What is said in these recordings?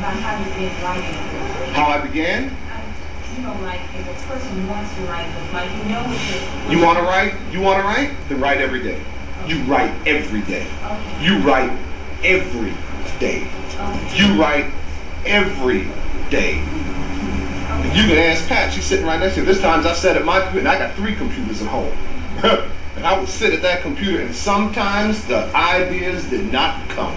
about how you did writing. How I began? You know, like if a person wants to write, but like you know what you want to write? You want to write? Then write every day. Okay. You write every day. Okay. You write every day. Okay. You write every day. Okay. You can ask Pat, she's sitting right next to you. There's times I sat at my computer, and I got 3 computers at home. And I would sit at that computer, and sometimes the ideas did not come.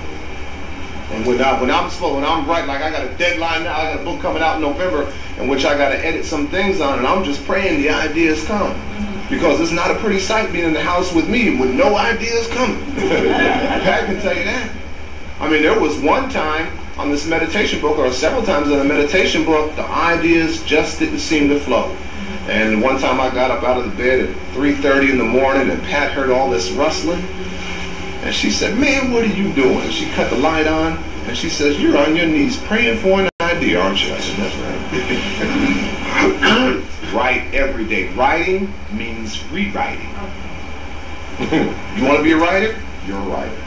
And when I'm slow, when I'm writing, like I got a deadline now, I got a book coming out in November in which I got to edit some things on, and I'm just praying the ideas come. Because it's not a pretty sight being in the house with me with no ideas coming. Pat can tell you that. I mean, there was one time on this meditation book, or several times in the meditation book, the ideas just didn't seem to flow. And one time I got up out of the bed at 3:30 in the morning, and Pat heard all this rustling. And she said, "Man, what are you doing?" She cut the light on, and she says, "You're on your knees praying for an idea, aren't you?" I said, "That's right." Write every day. Writing means rewriting. You want to be a writer? You're a writer.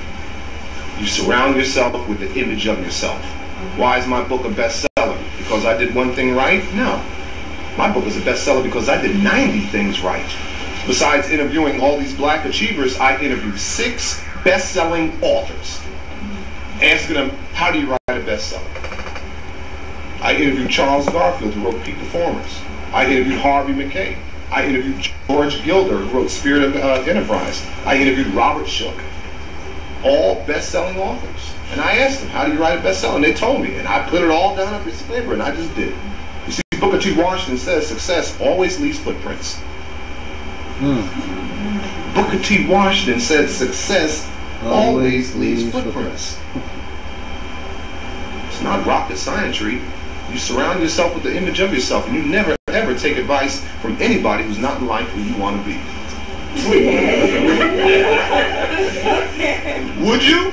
You surround yourself with the image of yourself. Why is my book a bestseller? Because I did one thing right? No. My book is a bestseller because I did 90 things right. Besides interviewing all these black achievers, I interviewed 6 best-selling authors, asking them, how do you write a bestseller? I interviewed Charles Garfield, who wrote Peak Performers. I interviewed Harvey Mackay. I interviewed George Gilder, who wrote Spirit of Enterprise. I interviewed Robert Shook. All best-selling authors. And I asked them, how do you write a bestseller? And they told me, and I put it all down on a piece of paper, and I just did. You see, Booker T. Washington says success always leaves footprints. Booker T. Washington said success always leaves footprints. It's not rocket science. You surround yourself with the image of yourself, and you never ever take advice from anybody who's not in life where you want to be. Would you?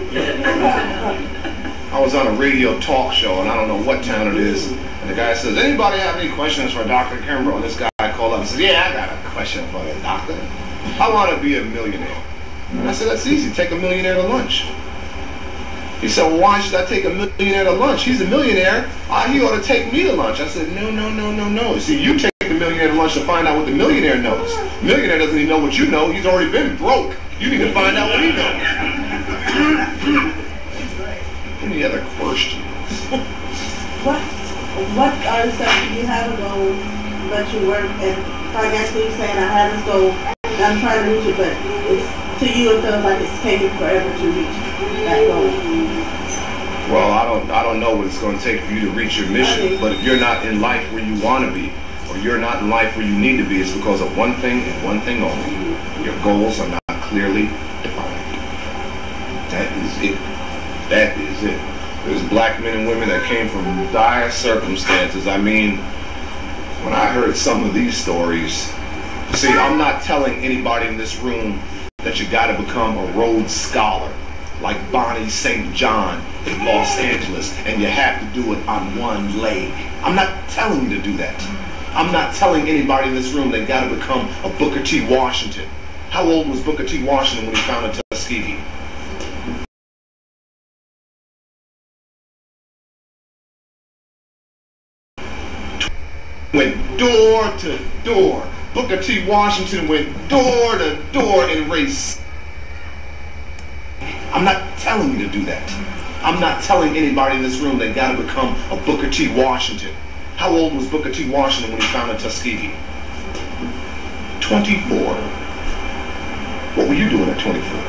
I was on a radio talk show, and I don't know what town it is, and the guy says, "Anybody have any questions for Dr. Kimbro?" And this guy called up and says, "Yeah, I got a question for you, doctor. I want to be a millionaire." And I said, "That's easy. Take a millionaire to lunch." He said, "Well, why should I take a millionaire to lunch? He's a millionaire. He ought to take me to lunch." I said, "No, no, no, no, no. See, you take the millionaire to lunch to find out what the millionaire knows. The millionaire doesn't even know what you know. He's already been broke. You need to find out what he knows." Any other questions? What are the steps do you have a goal that you work and financially saying I have this goal, I'm trying to reach it, but it's, to you it feels like it's taking forever to reach that goal? Well, I don't know what it's going to take for you to reach your mission, but if you're not in life where you want to be, or you're not in life where you need to be, it's because of one thing and one thing only. Your goals are not clearly defined. That is it. That is it. There's black men and women that came from dire circumstances. I mean, when I heard some of these stories, see, I'm not telling anybody in this room that you got to become a Rhodes Scholar like Bonnie St. John in Los Angeles, and you have to do it on one leg. I'm not telling you to do that. I'm not telling anybody in this room they got to become a Booker T. Washington. How old was Booker T. Washington when he founded Tuskegee? Went door to door. Booker T. Washington went door to door and raised. I'm not telling you to do that. I'm not telling anybody in this room they got to become a Booker T. Washington. How old was Booker T. Washington when he founded Tuskegee? 24. What were you doing at 24?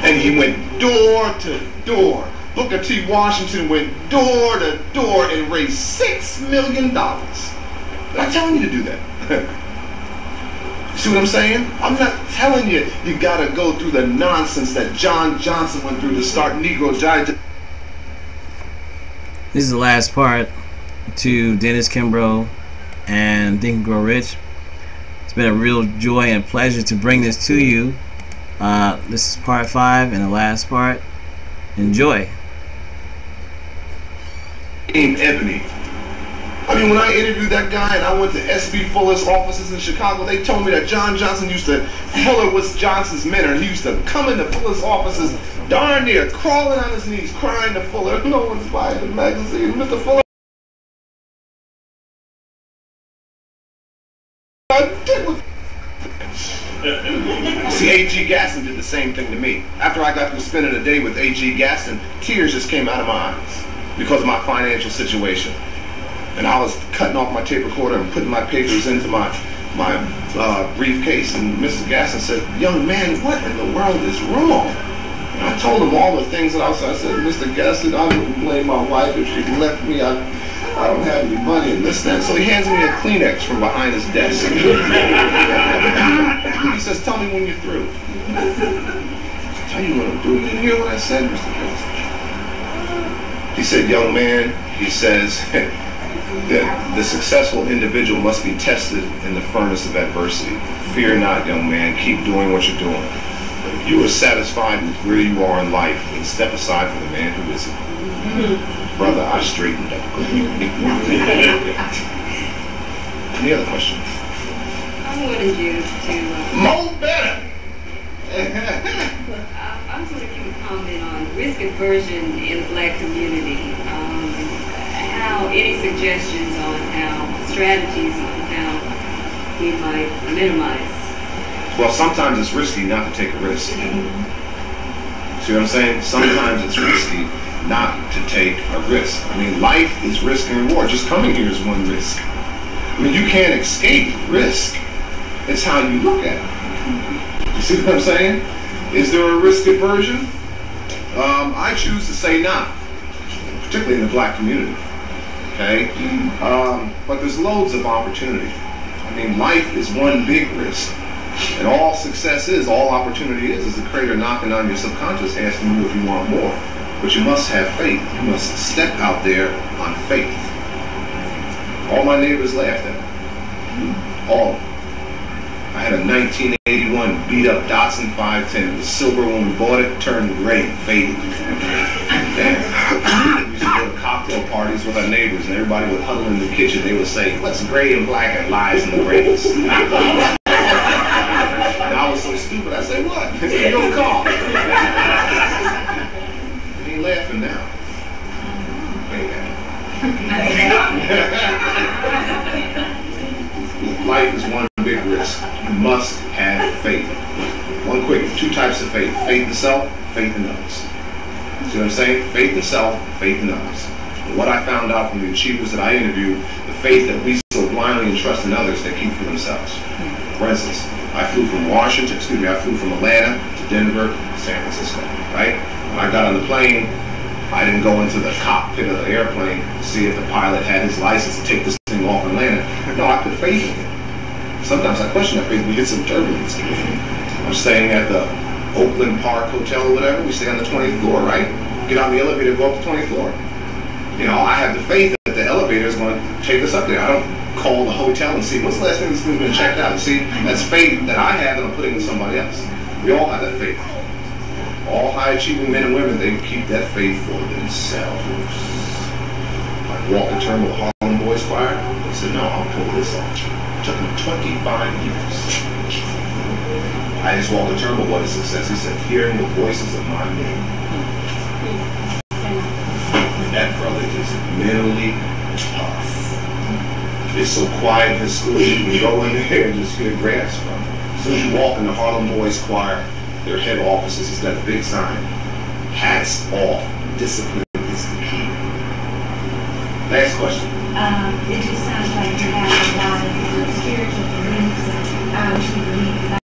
And he went door to door. Booker T. Washington went door to door and raised $6 million. I'm not telling you to do that. See what I'm saying? I'm not telling you you gotta go through the nonsense that John Johnson went through to start Negro Giant. This is the last part to Dennis Kimbro and Think and Grow Rich. It's been a real joy and pleasure to bring this to you. This is part 5 and the last part. Enjoy. Ebony. I mean, when I interviewed that guy and I went to S.B. Fuller's offices in Chicago, they told me that John Johnson Fuller was Johnson's mentor, and he used to come into Fuller's offices darn near crawling on his knees, crying to Fuller. No one's buying the magazine. Mr. Fuller, see, A.G. Gaston did the same thing to me. After I got through spending a day with A.G. Gaston, tears just came out of my eyes because of my financial situation. And I was cutting off my tape recorder and putting my papers into my briefcase, and Mr. Gaston said, "Young man, what in the world is wrong?" And I told him all the things that I was. I said, "Mr. Gaston, I wouldn't blame my wife if she left me. I don't have any money and this and that." So he hands me a Kleenex from behind his desk. He says, "Tell me when you're through." I tell you what I'm doing. You didn't hear what I said, Mr. Gaston. He said, "Young man," he says, "that the successful individual must be tested in the furnace of adversity. Fear not, young man. Keep doing what you're doing. But if you are satisfied with where you are in life, then step aside for the man who isn't." Brother, I straightened up. Any other questions? I wanted you to... Mo better! I was wondering if you would comment on risk aversion in the black community. Any suggestions on strategies on how we might minimize? Well, sometimes it's risky not to take a risk. See what I'm saying? Sometimes it's risky not to take a risk. I mean, life is risk and reward. Just coming here is one risk. I mean, you can't escape risk. It's how you look at it. You see what I'm saying? Is there a risk aversion? I choose to say not, particularly in the black community. Okay? But there's loads of opportunity. I mean, life is one big risk. And all success is, all opportunity is the creator knocking on your subconscious asking you if you want more. But you must have faith. You must step out there on faith. All my neighbors laughed at me. All of them. I had a 1981 beat up Datsun 510. It was silver when we bought it, turned gray, faded. We used to go to cocktail parties with our neighbors, and everybody would huddle in the kitchen. They would say, "What's gray and black and lies in the grays?" And I was so stupid, I said, "What? It's your car." They ain't laughing now. Life is one big risk. You must have faith. One quick, two types of faith. Faith in self, faith in others. See what I'm saying? Faith in self, faith in others. And what I found out from the achievers that I interviewed, the faith that we so blindly entrust in others, they keep for themselves. For instance, I flew from Atlanta to Denver, San Francisco, right? When I got on the plane, I didn't go into the cockpit of the airplane to see if the pilot had his license to take this thing off and land it. No, I put faith in it. Sometimes I question that faith. We hit some turbulence. I'm staying at the Oakland Park Hotel or whatever. We stay on the 20th floor, right? Get on the elevator, go up the 20th floor. You know, I have the faith that the elevator is going to take us up there. I don't call the hotel and see, what's the last thing this thing's been checked out? See, that's faith that I have that I'm putting in somebody else. We all have that faith. All high-achieving men and women, they keep that faith for themselves. Like Walter Turnbull, the Harlem Boys Choir, he said, "No, I'll pull this off." It took him 25 years. I asked Walter Turnbull what is success. He said, "Hearing the voices of my men." And that brother is mentally tough. It's so quiet in his school, you can go in there and just hear grass from him. As soon as you walk in the Harlem Boys Choir, their head offices, he's got a big sign. "Hats off. Discipline is the key." Last question. It just sounds like you have a lot of spiritual beliefs and you believe